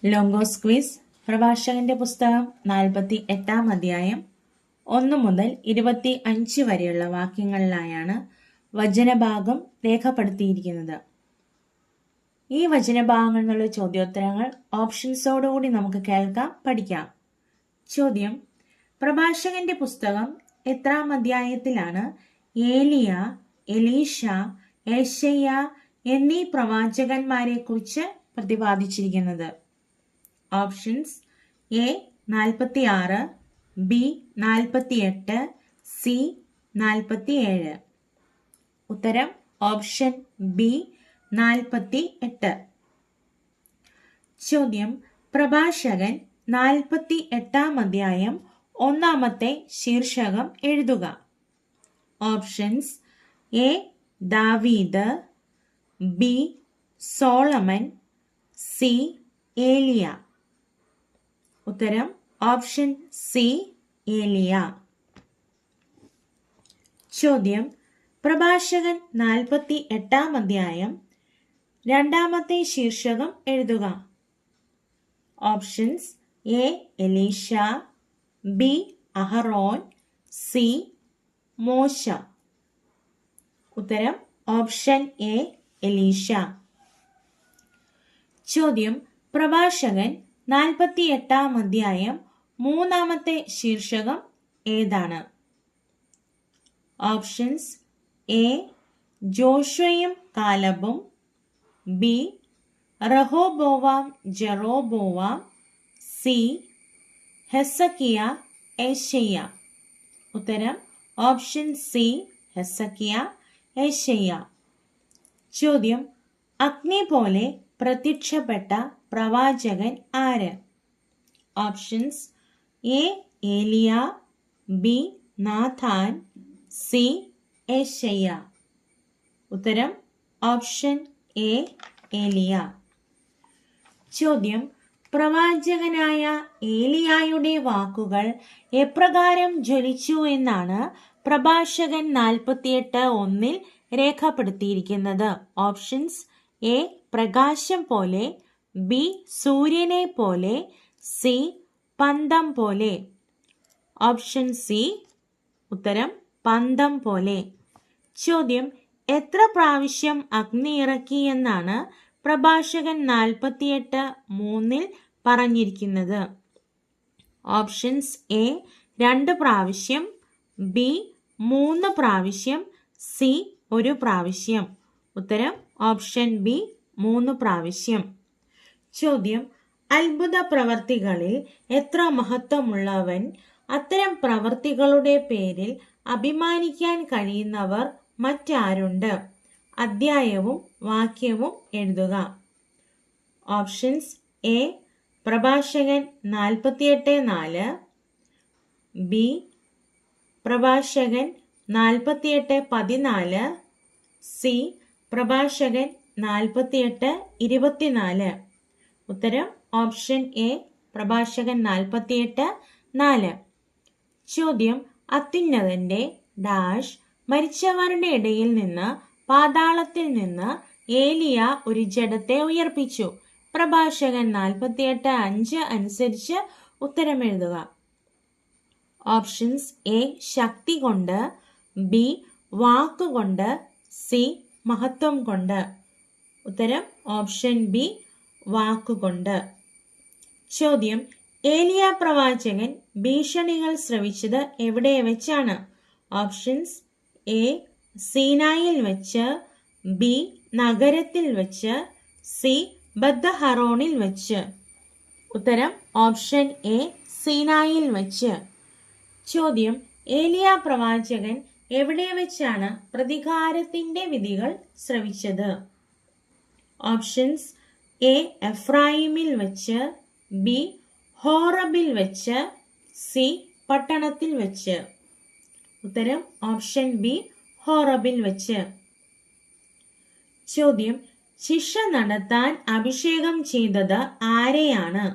ലോങ്കോസ് quiz പ്രഭാഷകന്റെ പുസ്തകം 48-ാം അധ്യായം 1 മുതൽ 25 വരെയുള്ള വാക്യങ്ങളിലായാണ് വചനഭാഗം രേഖപ്പെടുത്തിയിരിക്കുന്നത്. ഈ വചനഭാഗങ്ങളിൽ നിന്നുള്ള ചോദ്യോത്തരങ്ങൾ ഓപ്ഷൻസോടുകൂടി നമുക്ക് കേൾക്കാം, പഠിക്കാം. ചോദ്യം: പ്രഭാഷകന്റെ പുസ്തകം എത്രാം അധ്യായത്തിലാണ് ഏലിയ, എലീഷ, യേശയ്യ എന്നീ പ്രവാചകന്മാരെ കുറിച്ച് പ്രതിപാദിച്ചിരിക്കുന്നത്? Options: A 46, B 48, C 47. ഉത്തരം ഓപ്ഷൻ ബി 48. ചോദ്യം: പ്രഭാഷകൻ 48-ാം അധ്യായം 1-ാമത്തെ ശീർഷകം എഴുതുക. ഓപ്ഷൻസ്: എ ദാവീദ്, ബി സോളമൻ, സി ഏലിയ. ഉത്തരം ഓപ്ഷൻ സി ഏലിയ. ചോദ്യം: പ്രഭാഷകൻ 48-ാം അധ്യായം 2-ാമത്തെ ശീർഷകം എഴുതുക. ഓപ്ഷൻസ്: എ എലീഷ, ബി അഹറോൻ, സി മോശ. ഉത്തരം ഓപ്ഷൻ എ എലീഷ. ചോദ്യം: പ്രഭാഷകൻ 48-ാം അധ്യായം 3-ാമത്തെ ശീർഷകം ഏതാണ്? ഓപ്ഷൻസ്: എ ജോഷുവയും കാലബും, ബി റഹോബോവാം ജെറോബോവാം, സി ഹെസക്കിയ യേശയ്യ. ഉത്തരം ഓപ്ഷൻ സി ഹെസക്കിയ യേശയ്യ. ചോദ്യം: അഗ്നി പോലെ പ്രത്യക്ഷപ്പെട്ട പ്രവാചകൻ ആര്? ഓപ്ഷൻസ്: എ ഏലിയ, ബി നാഥാൻ, സി യേശയ്യ. ഉത്തരം ഓപ്ഷൻ എ ഏലിയ. ചോദ്യം: പ്രവാചകനായ ഏലിയായുടെ വാക്കുകൾ എപ്രകാരം ജ്വലിച്ചു എന്നാണ് പ്രഭാഷകൻ 48:1 രേഖപ്പെടുത്തിയിരിക്കുന്നത്? ഓപ്ഷൻസ്: എ പ്രകാശം പോലെ, ബി സൂര്യനെ പോലെ, സി പന്തം പോലെ. ഓപ്ഷൻ സി ഉത്തരം പന്തം പോലെ. ചോദ്യം: എത്ര പ്രാവശ്യം അഗ്നി ഇറക്കി എന്നാണ് പ്രഭാഷകൻ 48:3 പറഞ്ഞിരിക്കുന്നത്? ഓപ്ഷൻസ്: എ 2 പ്രാവശ്യം, ബി 3 പ്രാവശ്യം, സി 1 പ്രാവശ്യം. ഉത്തരം ഓപ്ഷൻ ബി 3 പ്രാവശ്യം. ചോദ്യം: അത്ഭുത പ്രവർത്തികളിൽ എത്ര മഹത്വമുള്ളവൻ? അത്തരം പ്രവർത്തികളുടെ പേരിൽ അഭിമാനിക്കാൻ കഴിയുന്നവർ മറ്റാരുണ്ട്? അധ്യായവും വാക്യവും എഴുതുക. ഓപ്ഷൻസ്: എ പ്രഭാഷകൻ 48:4, ബി പ്രഭാഷകൻ 48:14, സി പ്രഭാഷകൻ 48:24. ഉത്തരം ഓപ്ഷൻ എ പ്രഭാഷകൻ 48:4. ചോദ്യം: അത്യുന്നതന്റെ ഡാഷ് മരിച്ചവരുടെ ഇടയിൽ നിന്ന് പാതാളത്തിൽ നിന്ന് ഏലിയ ഒരു ജഡത്തെ ഉയർപ്പിച്ചു. പ്രഭാഷകൻ 48:5 അനുസരിച്ച് ഉത്തരം എഴുതുക. ഓപ്ഷൻസ്: എ ശക്തി കൊണ്ട്, ബി വാക്കുകൊണ്ട്, സി മഹത്വം കൊണ്ട്. ഉത്തരം ഓപ്ഷൻ ബി വാക്കുകൊണ്ട്. ചോദ്യം: ഏലിയ പ്രവാചകൻ ഭീഷണികൾ ശ്രവിച്ചത് എവിടെ വെച്ചാണ്? ഓപ്ഷൻസ്: എ സീനായിൽ വെച്ച്, ബി നഗരത്തിൽ വെച്ച്, സി ബദ്ദഹറോണിൽ വെച്ച്. ഉത്തരം ഓപ്ഷൻ എ സീനായിൽ വെച്ച്. ചോദ്യം: ഏലിയ പ്രവാചകൻ എവിടെ വെച്ചാണ് പ്രതികാരത്തിന്റെ വിധികൾ ശ്രവിച്ചത്? ഓപ്ഷൻസ്: എ എഫ്രായിമിൽ വെച്ച്, ബി ഹോറബിൽ വെച്ച്, സി പട്ടണത്തിൽ വെച്ച്. ഉത്തരം ഓപ്ഷൻ ബി ഹോറബിൽ വെച്ച്. ചോദ്യം: ശിക്ഷ നടത്താൻ അഭിഷേകം ചെയ്തത് ആരെയാണ്?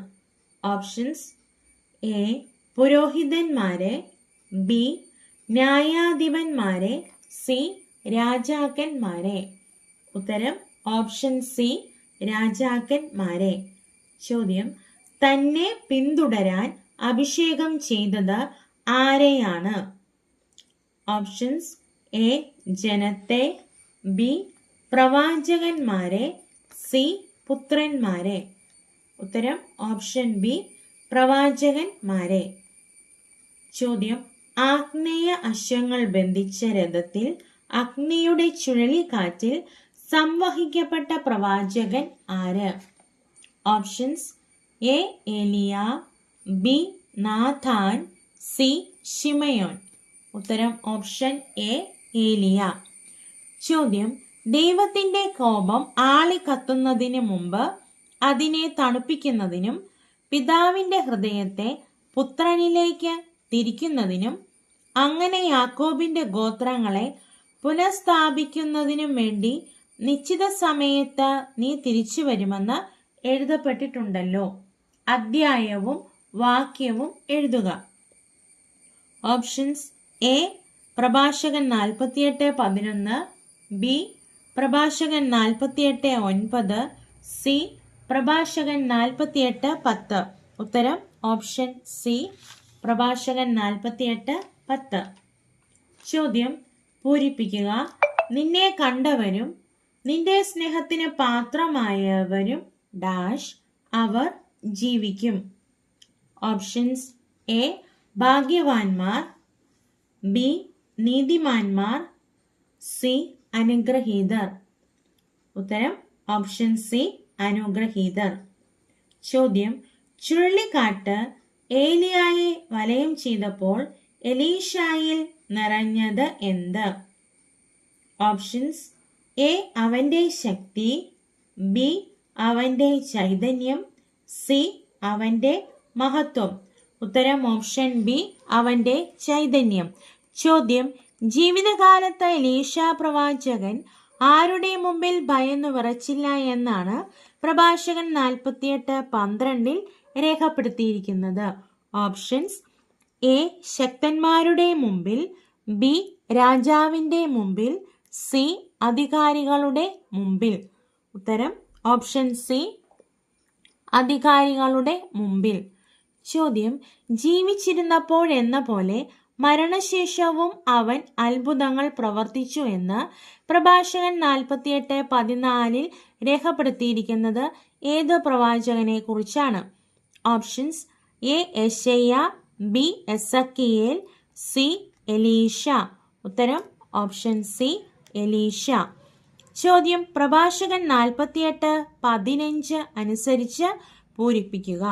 ഓപ്ഷൻസ്: എ പുരോഹിതന്മാരെ, ബി ന്യായാധിപന്മാരെ, സി രാജാക്കന്മാരെ. ഉത്തരം ഓപ്ഷൻ സി രാജാക്കന്മാരെ. ചോദ്യം, തന്നെ പിന്തുടരാൻ അഭിഷേകം ചെയ്തത് ആരെയാണ്? ഓപ്ഷൻസ്: എ ജനത്തെ, ബി പ്രവാചകന്മാരെ, സി പുത്രന്മാരെ. ഉത്തരം ഓപ്ഷൻ ബി പ്രവാചകന്മാരെ. ചോദ്യം, ആഗ്നേയ അശ്വങ്ങൾ ബന്ധിച്ച രഥത്തിൽ അഗ്നിയുടെ ചുഴലിക്കാറ്റിൽ സംവഹിക്കപ്പെട്ട പ്രവാചകൻ ആര്? ഓപ്ഷൻസ്: എ ഏലിയ, ബി നാഥാൻ, സി ശിമയോൻ. ഉത്തരം ഓപ്ഷൻ എ ഏലിയ. ചോദ്യം, ദൈവത്തിന്റെ കോപം ആളിക്കത്തുന്നതിന് മുമ്പ് അതിനെ തണുപ്പിക്കുന്നതിനും പിതാവിന്റെ ഹൃദയത്തെ പുത്രനിലേക്ക് തിരിക്കുന്നതിനും അങ്ങനെ യാക്കോബിന്റെ ഗോത്രങ്ങളെ പുനഃസ്ഥാപിക്കുന്നതിനും വേണ്ടി നിശ്ചിത സമയത്ത് നീ തിരിച്ചു വരുമെന്ന് എഴുതപ്പെട്ടിട്ടുണ്ടല്ലോ. അധ്യായവും വാക്യവും എഴുതുക. ഓപ്ഷൻസ്: എ പ്രഭാഷകൻ 48:11, ബി പ്രഭാഷകൻ 48:9, സി പ്രഭാഷകൻ 48:10. ഉത്തരം ഓപ്ഷൻ സി പ്രഭാഷകൻ 48:10. ചോദ്യം, പൂരിപ്പിക്കുക. നിന്നെ കണ്ടവരും നിന്റെ സ്നേഹത്തിന് പാത്രമായവരും ഡാഷ് അവർ ജീവിക്കും. ഓപ്ഷൻസ്: എ ഭാഗ്യവാന്മാർ, ബി നീതിമാന്മാർ, സി അനുഗ്രഹീതർ. ഉത്തരം ഓപ്ഷൻ സി അനുഗ്രഹീതർ. ചോദ്യം, ചുഴലിക്കാറ്റ് ഏലിയായെ വലയം ചെയ്തപ്പോൾ എലീശായിൽ നിറഞ്ഞത് എന്ത്? ഓപ്ഷൻസ്: എ അവന്റെ ശക്തി, ബി അവന്റെ ചൈതന്യം, സി അവന്റെ മഹത്വം. ഉത്തരം ഓപ്ഷൻ ബി അവന്റെ ചൈതന്യം. ചോദ്യം, ജീവിതകാലത്ത് എലീശ പ്രവാചകൻ ആരുടെ മുമ്പിൽ ഭയന്നു വിറച്ചില്ല എന്നാണ് പ്രഭാഷകൻ 48:12 രേഖപ്പെടുത്തിയിരിക്കുന്നത്? ഓപ്ഷൻസ്: എ ശക്തന്മാരുടെ മുമ്പിൽ, ബി രാജാവിന്റെ മുമ്പിൽ, സി അധികാരികളുടെ മുമ്പിൽ. ഉത്തരം ഓപ്ഷൻ സി അധികാരികളുടെ മുമ്പിൽ. ചോദ്യം, ജീവിച്ചിരുന്നപ്പോൾ എന്ന പോലെ മരണശേഷവും അവൻ അത്ഭുതങ്ങൾ പ്രവർത്തിച്ചു എന്ന് പ്രഭാഷകൻ 48:14 രേഖപ്പെടുത്തിയിരിക്കുന്നത് ഏത് പ്രവാചകനെ കുറിച്ചാണ്? ഓപ്ഷൻസ്: എ യെശയ്യ, ബി എസക്കിയേൽ, സി എലീഷ. ഉത്തരം ഓപ്ഷൻ സി എലീഷ. ചോദ്യം, പ്രഭാഷകൻ 48:15 അനുസരിച്ച് പൂരിപ്പിക്കുക.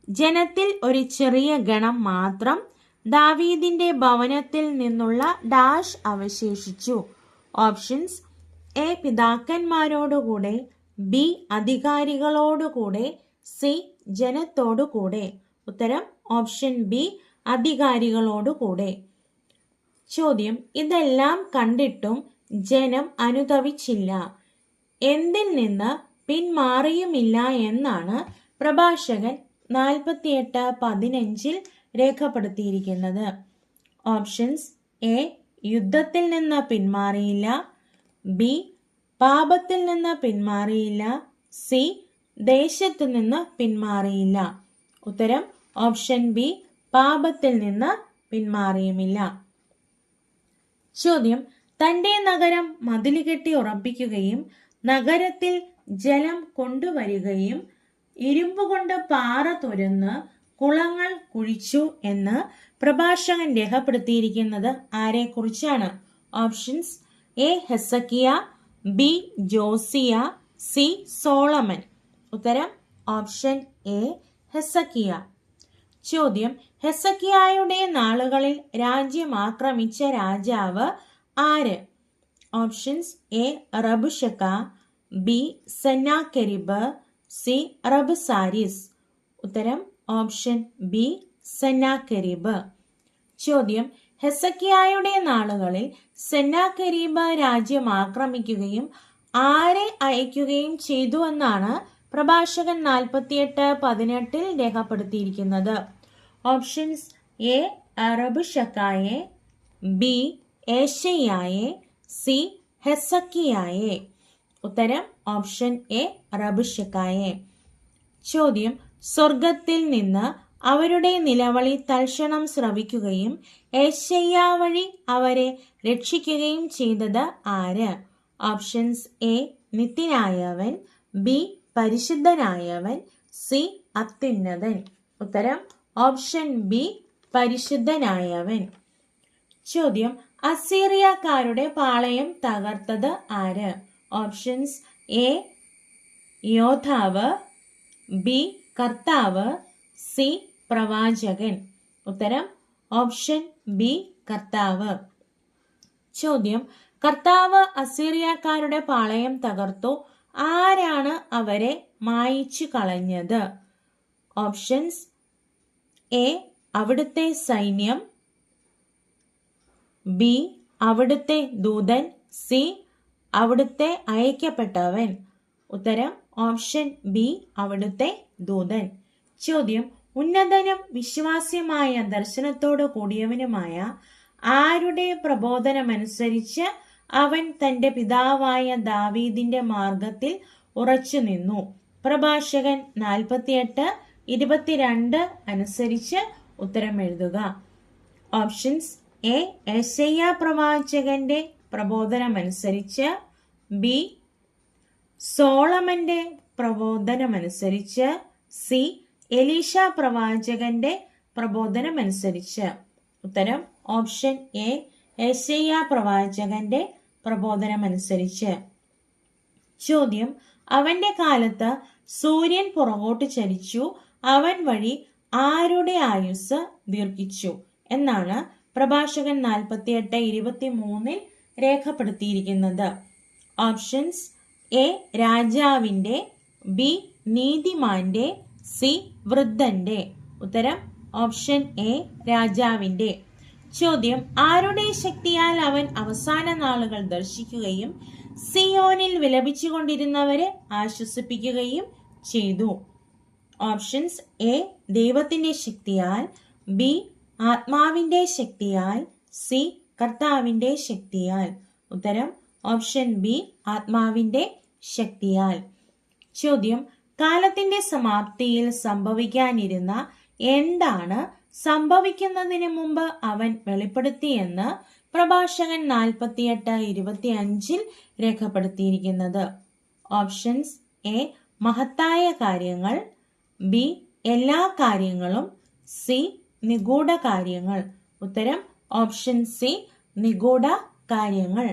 ജനത്തിൽ ഒരു ചെറിയ ഗണം മാത്രം ദാവീദിന്റെ ഭവനത്തിൽ നിന്നുള്ള ഡാഷ് അവശേഷിച്ചു. ഓപ്ഷൻസ്: എ പിതാക്കന്മാരോടുകൂടെ, ബി അധികാരികളോടുകൂടെ, സി ജനത്തോടുകൂടെ. ഉത്തരം ഓപ്ഷൻ ബി അധികാരികളോടുകൂടെ. ചോദ്യം, ഇതെല്ലാം കണ്ടിട്ടും ജനം അനുതപിച്ചില്ല, എന്തിൽ നിന്ന് പിന്മാറിയുമില്ല എന്നാണ് പ്രഭാഷകൻ 48:15 രേഖപ്പെടുത്തിയിരിക്കുന്നത്? ഓപ്ഷൻസ്: എ യുദ്ധത്തിൽ നിന്ന് പിന്മാറിയില്ല, ബി പാപത്തിൽ നിന്ന് പിന്മാറിയില്ല, സി ദേശത്തു നിന്ന് പിന്മാറിയില്ല. ഉത്തരം ഓപ്ഷൻ ബി പാപത്തിൽ നിന്ന് പിന്മാറിയുമില്ല. ചോദ്യം, തന്റെ നഗരം മതിലുകെട്ടി ഉറപ്പിക്കുകയും നഗരത്തിൽ ജലം കൊണ്ടുവരികയും ഇരുമ്പുകൊണ്ട് പാറ തുരന്ന് കുളങ്ങൾ കുഴിച്ചു എന്ന് പ്രഭാഷകൻ രേഖപ്പെടുത്തിയിരിക്കുന്നത് ആരെക്കുറിച്ചാണ്? Options: A Hezekiah, B Josiah, C Solomon. ഉത്തരം ഓപ്ഷൻ എ ഹെസക്കിയ. ചോദ്യം, ഹെസക്കിയായുടെ നാളുകളിൽ രാജ്യം ആക്രമിച്ച രാജാവ് ആര്? Options: A Rabshakeh, B Sennacherib, C Rabsaris. ഉത്തരം ഓപ്ഷൻ ബി സെന്നാകെരിബ്. ചോദ്യം, ഹെസക്കിയായുടെ നാളുകളിൽ സെന്നാകെരീബ് രാജ്യം ആക്രമിക്കുകയും ആരെ അയക്കുകയും ചെയ്തു എന്നാണ് പ്രഭാഷകൻ 48:18 രേഖപ്പെടുത്തിയിരിക്കുന്നത്? ഓപ്ഷൻസ്: എ റബുശക്കായെ, ബി ഏശയ്യായെ, സി ഹെസക്കിയായെ. ഉത്തരം ഓപ്ഷൻ എ റബുശക്കായെ. ചോദ്യം: സ്വർഗത്തിൽ നിന്ന് അവരുടെ നിലവിളി തൽക്ഷണം ശ്രവിക്കുകയും യെശയ്യാ വഴി അവരെ രക്ഷിക്കുകയും ചെയ്തത് ആര്? ഓപ്ഷൻസ്: എ നിത്യനായവൻ, ബി പരിശുദ്ധനായവൻ, സി അത്യുന്നതൻ. ഉത്തരം ഓപ്ഷൻ ബി പരിശുദ്ധനായവൻ. ചോദ്യം: അസീറിയക്കാരുടെ പാളയം തകർത്തത് ആര്? ഓപ്ഷൻസ്: എ യോദ്ധാവ്, ബി കർത്താവ്, സി പ്രവാചകൻ. ഉത്തരം ഓപ്ഷൻ ബി കർത്താവ്. ചോദ്യം: കർത്താവ് അസീറിയക്കാരുടെ പാളയം തകർത്തു. ആരാണ് അവരെ മായിച്ചു കളഞ്ഞത്? ഓപ്ഷൻസ്: എ അവിടുത്തെ സൈന്യം, ബി അവിടുത്തെ ദൂതൻ, സി അവിടുത്തെ അയക്കപ്പെട്ടവൻ. ഉത്തരം ഓപ്ഷൻ ബി അവിടുത്തെ ദൂതൻ. ചോദ്യം: ഉന്നതനും വിശ്വാസ്യമായ ദർശനത്തോടു കൂടിയവനുമായ ആരുടെ പ്രബോധനമനുസരിച്ച് അവൻ തന്റെ പിതാവായ ദാവീദിന്റെ മാർഗത്തിൽ ഉറച്ചു നിന്നു? പ്രഭാഷകൻ 48:22 അനുസരിച്ച് ഉത്തരം എഴുതുക. ഓപ്ഷൻസ്: എ യെശയ്യാ പ്രവാചകന്റെ പ്രബോധനമനുസരിച്ച്, ബി സോളമന്റെ പ്രബോധനമനുസരിച്ച്, സി എലീശ പ്രവാചകന്റെ പ്രബോധനമനുസരിച്ച്. ഉത്തരം ഓപ്ഷൻ എ യെശയ്യാ പ്രവാചകന്റെ പ്രബോധനമനുസരിച്ച്. ചോദ്യം: അവന്റെ കാലത്ത് സൂര്യൻ പുറകോട്ട് ചലിച്ചു, അവൻ വഴി ആരുടെ ആയുസ് ദീർഘിച്ചു എന്നാണ് പ്രഭാഷകൻ 48:23 രേഖപ്പെടുത്തിയിരിക്കുന്നത്? ഓപ്ഷൻസ്: എ രാജാവിന്റെ, ബി നീതിമാന്റെ, സി വൃദ്ധന്റെ. ഉത്തരം ഓപ്ഷൻ എ രാജാവിന്റെ. ചോദ്യം: ആരുടെ ശക്തിയാൽ അവൻ അവസാന നാളുകൾ ദർശിക്കുകയും സിയോനിൽ വിലപിച്ചുകൊണ്ടിരുന്നവരെ ആശ്വസിപ്പിക്കുകയും ചെയ്തു? ഓപ്ഷൻസ്: എ ദൈവത്തിന്റെ ശക്തിയാൽ, ബി ആത്മാവിന്റെ ശക്തിയാൽ, സി കർത്താവിന്റെ ശക്തിയാൽ. ഉത്തരം ഓപ്ഷൻ ബി ആത്മാവിന്റെ ശക്തിയാൽ. ചോദ്യം: കാലത്തിന്റെ സമാപ്തിയിൽ സംഭവിക്കാനിരുന്ന എന്താണ് സംഭവിക്കുന്നതിന് മുമ്പ് അവൻ വെളിപ്പെടുത്തിയെന്ന് പ്രഭാഷകൻ 48:25 രേഖപ്പെടുത്തിയിരിക്കുന്നത്? ഓപ്ഷൻസ്: എ മഹത്തായ കാര്യങ്ങൾ, ബി എല്ലാ കാര്യങ്ങളും, സി നിഗൂഢ കാര്യങ്ങൾ. ഉത്തരം ഓപ്ഷൻ സി നിഗൂഢ കാര്യങ്ങൾ.